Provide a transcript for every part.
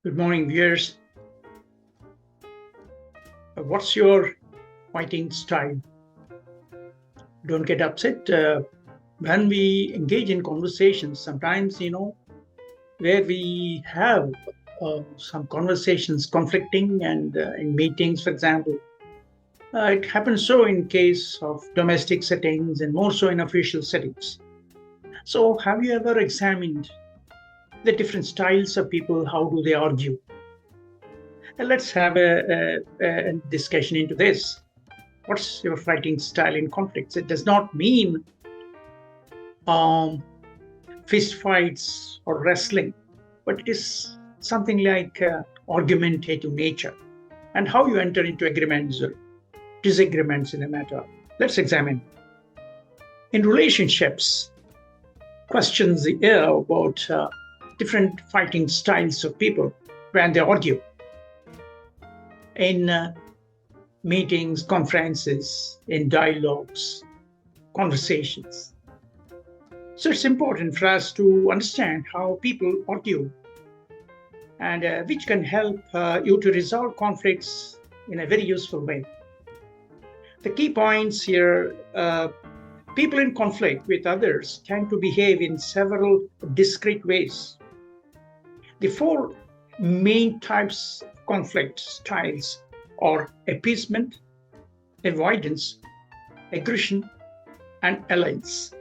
Good morning, viewers. What's your fighting style? Don't get upset when we engage in conversations. Sometimes, where we have some conversations conflicting and in meetings, for example, it happens so in case of domestic settings and more so in official settings. So, have you ever examined the different styles of people? How do they argue? Let's have a discussion into this. What's your fighting style in conflicts? It does not mean fist fights or wrestling, but it is something like argumentative nature and how you enter into agreements or disagreements in a matter. Let's examine. In relationships, questions about different fighting styles of people when they argue. In meetings, conferences, in dialogues, conversations. So it's important for us to understand how people argue and which can help you to resolve conflicts in a very useful way. The key points here, people in conflict with others tend to behave in several discrete ways. The four main types of conflict styles are appeasement, avoidance, aggression, and alliance.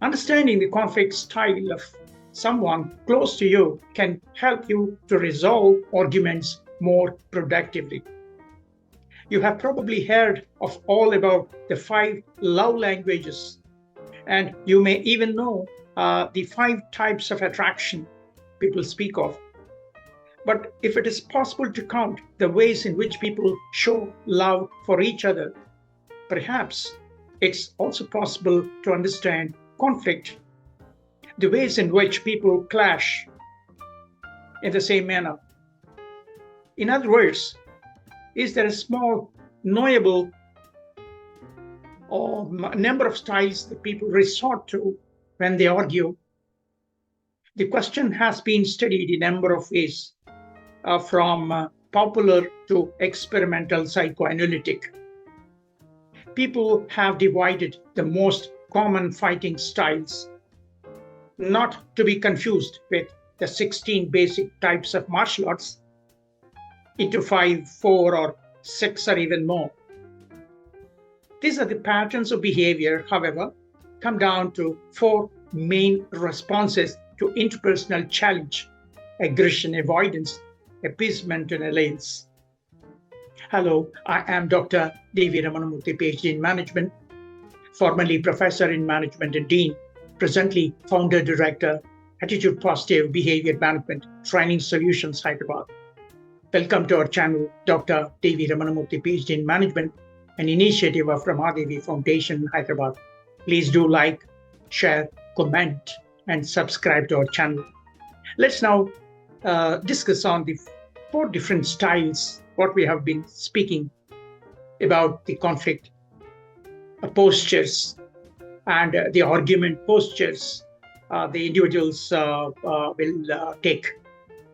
Understanding the conflict style of someone close to you can help you to resolve arguments more productively. You have probably heard of all about the 5 love languages, and you may even know the 5 types of attraction people speak of. But if it is possible to count the ways in which people show love for each other, perhaps it's also possible to understand conflict, the ways in which people clash in the same manner. In other words, is there a small, knowable or number of styles that people resort to when they argue? The question has been studied in a number of ways, from popular to experimental psychoanalytic. People have divided the most common fighting styles, not to be confused with the 16 basic types of martial arts, into 5, 4, or 6, or even more. These are the patterns of behavior, however, come down to 4 main responses to interpersonal challenge: aggression, avoidance, appeasement, and alliance. Hello, I am Dr. Devi Ramanamurthy, PhD in Management, formerly Professor in Management and Dean, presently Founder Director, Attitude Positive Behavior Management, Training Solutions, Hyderabad. Welcome to our channel, Dr. Devi Ramanamurthy, PhD in Management, an initiative of Ramadevi Foundation, Hyderabad. Please do like, share, comment, and subscribe to our channel. Let's now discuss on the 4 different styles, what we have been speaking about the conflict postures and the argument postures the individuals will take.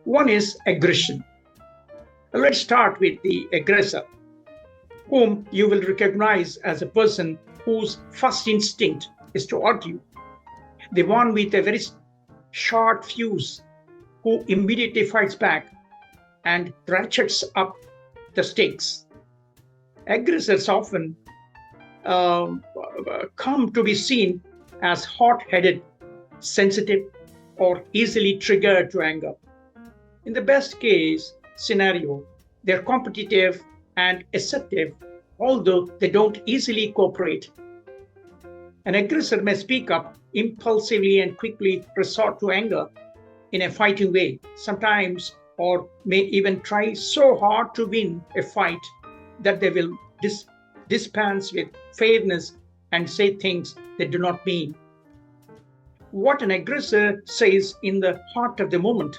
One is aggression. Let's start with the aggressor, whom you will recognize as a person whose first instinct is to argue, the one with a very short fuse who immediately fights back and ratchets up the stakes. Aggressors often come to be seen as hot-headed, sensitive, or easily triggered to anger. In the best case scenario, they're competitive and assertive, although they don't easily cooperate. An aggressor may speak up impulsively and quickly resort to anger in a fighting way, sometimes, or may even try so hard to win a fight that they will dispense with fairness and say things they do not mean. What an aggressor says in the heart of the moment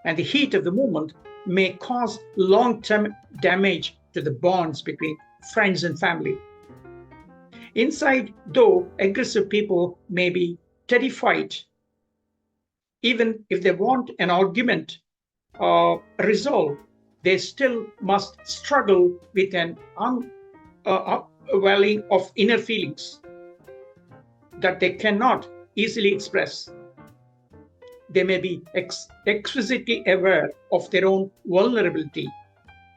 and the heat of the moment may cause long-term damage to the bonds between friends and family. Inside, though, aggressive people may be terrified, even if they want an argument resolve, they still must struggle with an upwelling of inner feelings that they cannot easily express. They may be exquisitely aware of their own vulnerability.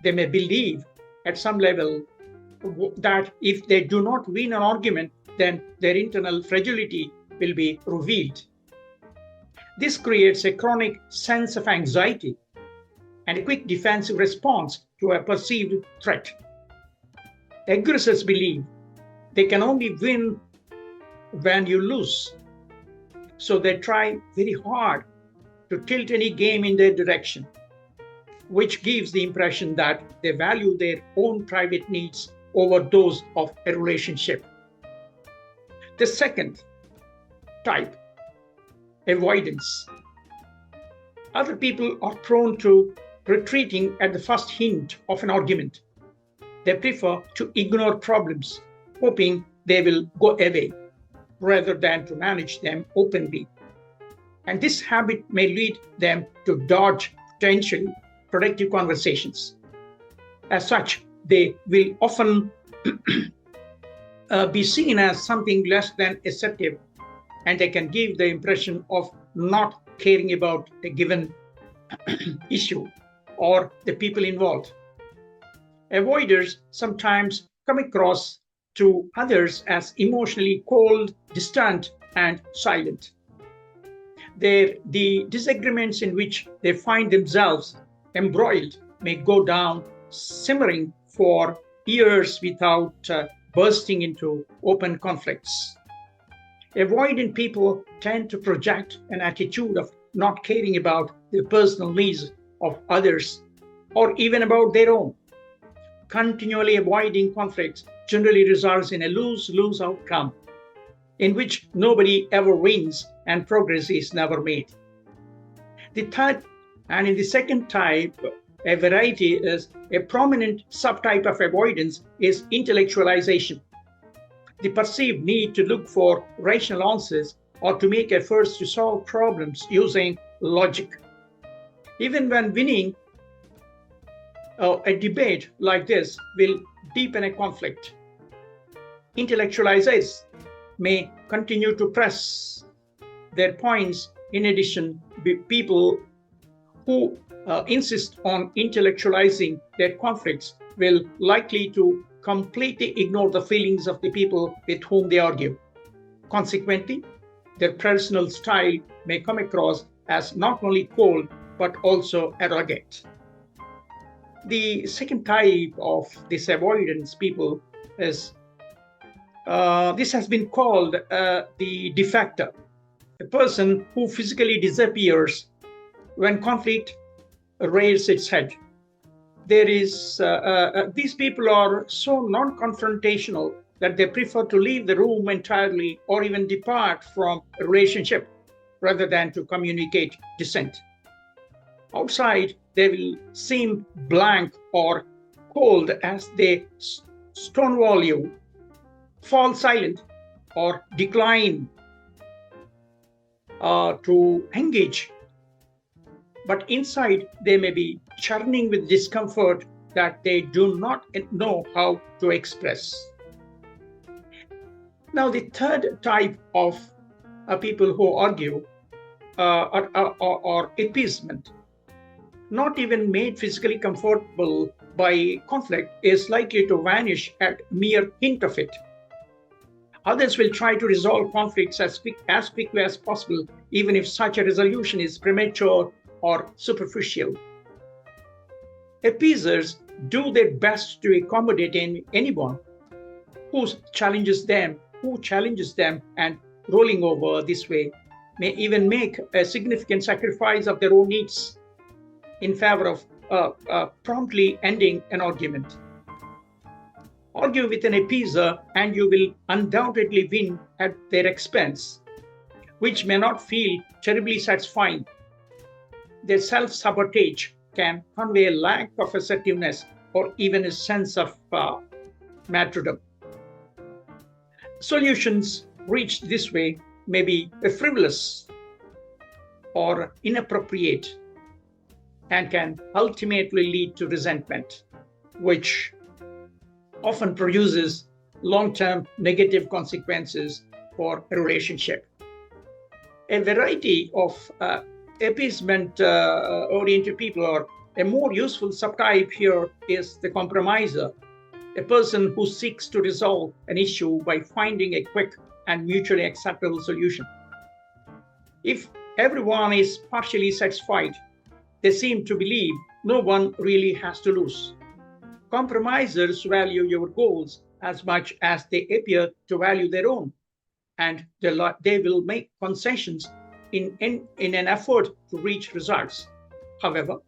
They may believe at some level that if they do not win an argument, then their internal fragility will be revealed. This creates a chronic sense of anxiety and a quick defensive response to a perceived threat. Aggressors believe they can only win when you lose, so they try very hard to tilt any game in their direction, which gives the impression that they value their own private needs over those of a relationship. The second type, avoidance. Other people are prone to retreating at the first hint of an argument. They prefer to ignore problems, hoping they will go away, rather than to manage them openly. And this habit may lead them to dodge potentially productive conversations. As such, they will often be seen as something less than assertive, and they can give the impression of not caring about a given issue or the people involved. Avoiders sometimes come across to others as emotionally cold, distant, and silent. The disagreements in which they find themselves embroiled may go down simmering for years without bursting into open conflicts. Avoidant people tend to project an attitude of not caring about the personal needs of others or even about their own. Continually avoiding conflicts generally results in a lose-lose outcome in which nobody ever wins and progress is never made. The third and in the second type, a variety is a prominent subtype of avoidance is intellectualization. The perceived need to look for rational answers or to make efforts to solve problems using logic. Even when winning, a debate like this will deepen a conflict. Intellectualizers may continue to press their points. In addition, people who insist on intellectualizing their conflicts will likely to completely ignore the feelings of the people with whom they argue. Consequently, their personal style may come across as not only cold but also arrogant. The second type of this avoidance people is this has been called the defector, a person who physically disappears when conflict raises its head. These people are so non-confrontational that they prefer to leave the room entirely or even depart from a relationship rather than to communicate dissent. Outside, they will seem blank or cold as they stonewall you, fall silent, or decline to engage. But inside, they may be churning with discomfort that they do not know how to express. Now, the third type of people who argue are appeasement. Not even made physically comfortable by conflict is likely to vanish at mere hint of it. Others will try to resolve conflicts as quickly as possible, even if such a resolution is premature or superficial. Appeasers do their best to accommodate anyone who challenges them, and rolling over this way may even make a significant sacrifice of their own needs in favor of promptly ending an argument. Argue with an appeaser and you will undoubtedly win at their expense, which may not feel terribly satisfying. Their self-sabotage can convey a lack of assertiveness or even a sense of martyrdom. Solutions reached this way may be frivolous or inappropriate. and can ultimately lead to resentment, which often produces long-term negative consequences for a relationship. A variety of appeasement-oriented people, or a more useful subtype here is the compromiser, a person who seeks to resolve an issue by finding a quick and mutually acceptable solution. If everyone is partially satisfied, they seem to believe no one really has to lose. Compromisers value your goals as much as they appear to value their own, and they will make concessions in an effort to reach results. However,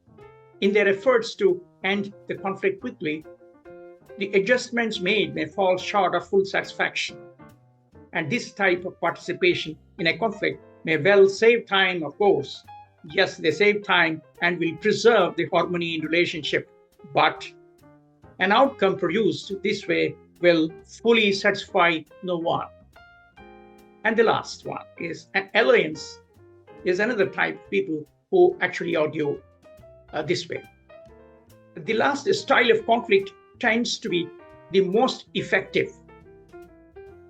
in their efforts to end the conflict quickly, the adjustments made may fall short of full satisfaction. And this type of participation in a conflict may well save time, of course. Yes, they save time and will preserve the harmony in relationship, but an outcome produced this way will fully satisfy no one. And the last one is an alliance, is another type of people who actually argue this way. The last style of conflict tends to be the most effective.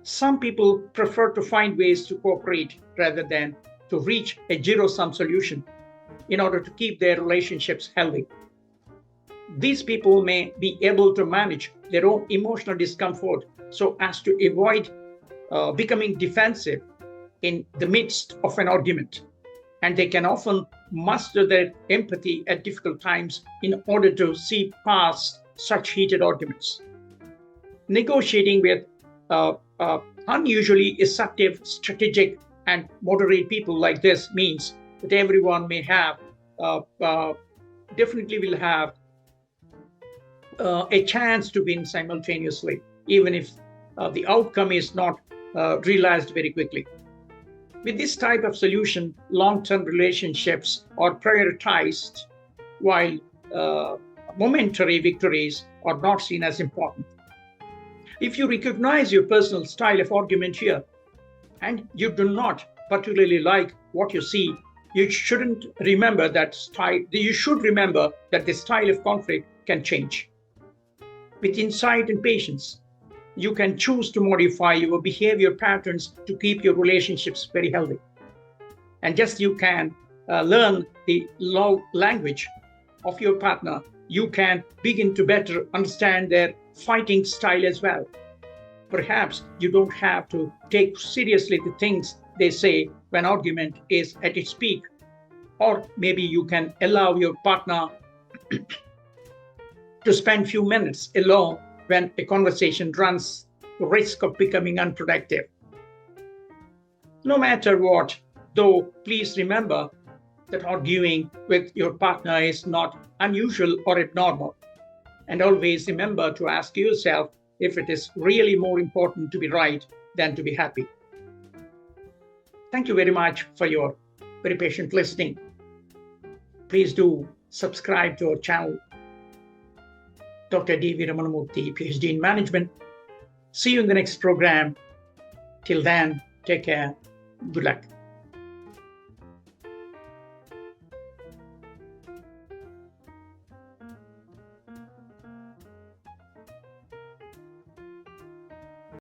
Some people prefer to find ways to cooperate rather than to reach a zero-sum solution in order to keep their relationships healthy. These people may be able to manage their own emotional discomfort so as to avoid becoming defensive in the midst of an argument. And they can often muster their empathy at difficult times in order to see past such heated arguments. Negotiating with unusually assertive, strategic, and moderate people like this means that everyone may have, definitely will have a chance to win simultaneously, even if the outcome is not realized very quickly. With this type of solution, long-term relationships are prioritized, while momentary victories are not seen as important. If you recognize your personal style of argument here, and you do not particularly like what you see, you should remember that the style of conflict can change. With insight and patience, you can choose to modify your behavior patterns to keep your relationships very healthy. And just you can learn the love language of your partner, you can begin to better understand their fighting style as well. Perhaps you don't have to take seriously the things they say when argument is at its peak. Or maybe you can allow your partner to spend few minutes alone when a conversation runs the risk of becoming unproductive. No matter what, though, please remember that arguing with your partner is not unusual or abnormal. And always remember to ask yourself if it is really more important to be right than to be happy. Thank you very much for your very patient listening. Please do subscribe to our channel, Dr. D.V. Ramanamurthy, PhD in Management. See you in the next program. Till then, take care. Good luck.